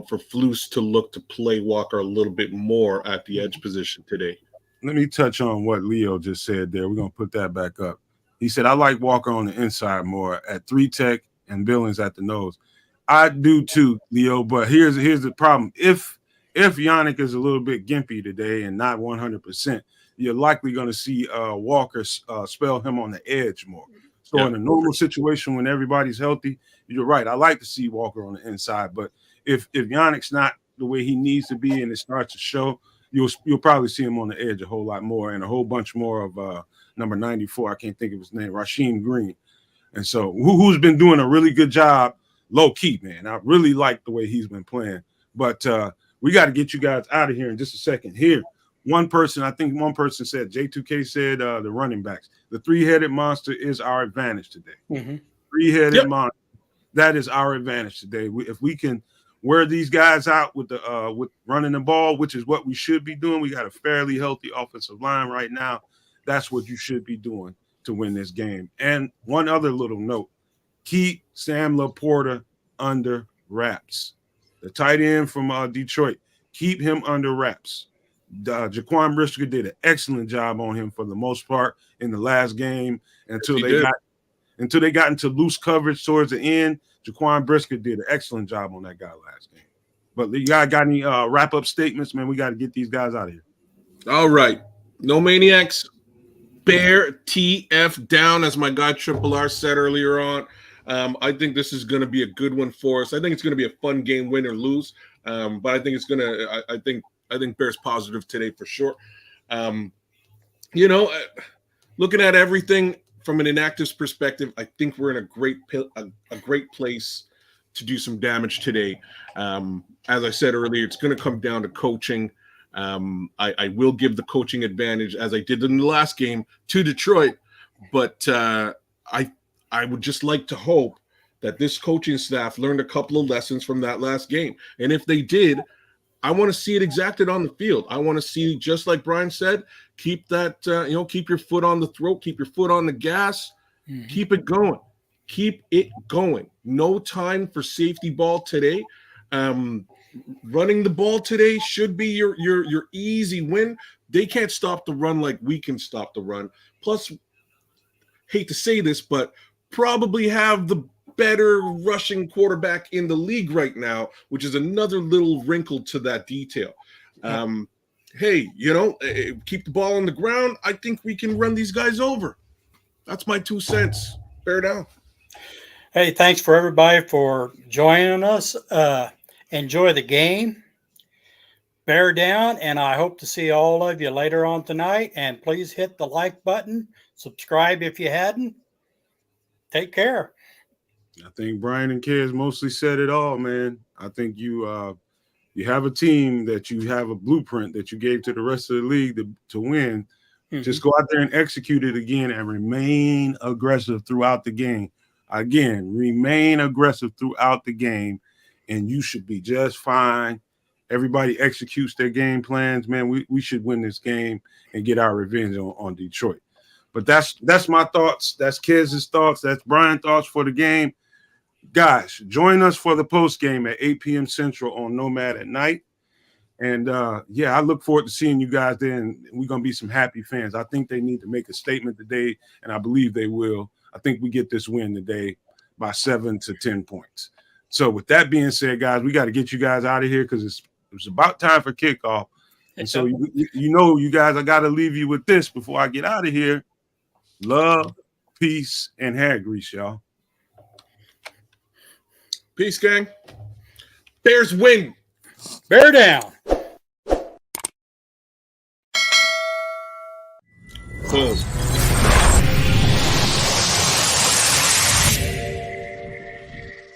for Flus to look to play Walker a little bit more at the edge position today. Let me touch on what Leo just said there. We're going to put that back up. He said, I like Walker on the inside more at 3-tech and Billings at the nose. I do too, Leo, but here's the problem. If Yannick is a little bit gimpy today and not 100%, you're likely going to see Walker spell him on the edge more. So in a normal situation when everybody's healthy, you're right. I like to see Walker on the inside, but if Yannick's not the way he needs to be and it starts to show, you'll probably see him on the edge a whole lot more and a whole bunch more of number 94. I can't think of his name, Rasheem Green. And so who's been doing a really good job low key, man. I really like the way he's been playing, but we got to get you guys out of here in just a second. Here, one person said, J2K said the running backs. The three-headed monster is our advantage today. Mm-hmm. Three-headed monster. That is our advantage today. If we can wear these guys out with running the ball, which is what we should be doing. We got a fairly healthy offensive line right now. That's what you should be doing to win this game. And one other little note, keep Sam Laporta under wraps. The tight end from Detroit, keep him under wraps. Jaquan Brisker did an excellent job on him for the most part in the last game until they got into loose coverage towards the end. Jaquan Brisker did an excellent job on that guy last game. But you guys got any wrap-up statements, man? We got to get these guys out of here. All right. No Maniacs. Bear TF down, as my guy Triple R said earlier on. I think this is going to be a good one for us. I think it's going to be a fun game, win or lose. But I think it's going to. I think Bears positive today for sure. Looking at everything from an inactives perspective, I think we're in a great place to do some damage today. As I said earlier, it's going to come down to coaching. I will give the coaching advantage, as I did in the last game, to Detroit. But I would just like to hope that this coaching staff learned a couple of lessons from that last game. And if they did, I want to see it exacted on the field. I want to see, just like Brian said, keep that, keep your foot on the throat, keep your foot on the gas, keep it going. Keep it going. No time for safety ball today. Running the ball today should be your easy win. They can't stop the run like we can stop the run. Plus, hate to say this, but probably have the better rushing quarterback in the league right now, which is another little wrinkle to that detail. Hey, keep the ball on the ground. I think we can run these guys over. That's my 2 cents. Bear down. Hey, thanks for everybody for joining us. Enjoy the game. Bear down, and I hope to see all of you later on tonight. And please hit the like button. Subscribe if you hadn't. Take care. I think Brian and Kez mostly said it all, man. I think you have a team that you have a blueprint that you gave to the rest of the league to win. Mm-hmm. Just go out there and execute it again and remain aggressive throughout the game. Again, remain aggressive throughout the game, and you should be just fine. Everybody executes their game plans, man. We should win this game and get our revenge on Detroit. But that's my thoughts. That's Kiz's thoughts. That's Brian's thoughts for the game. Guys, join us for the post game at 8 p.m. Central on Nomad at night. And I look forward to seeing you guys there. And we're gonna be some happy fans. I think they need to make a statement today, and I believe they will. I think we get this win today by 7 to 10 points. So with that being said, guys, we got to get you guys out of here because it's about time for kickoff. And so you guys, I got to leave you with this before I get out of here. Love, peace, and hair grease, y'all. Peace, gang. Bears win. Bear down. Boom.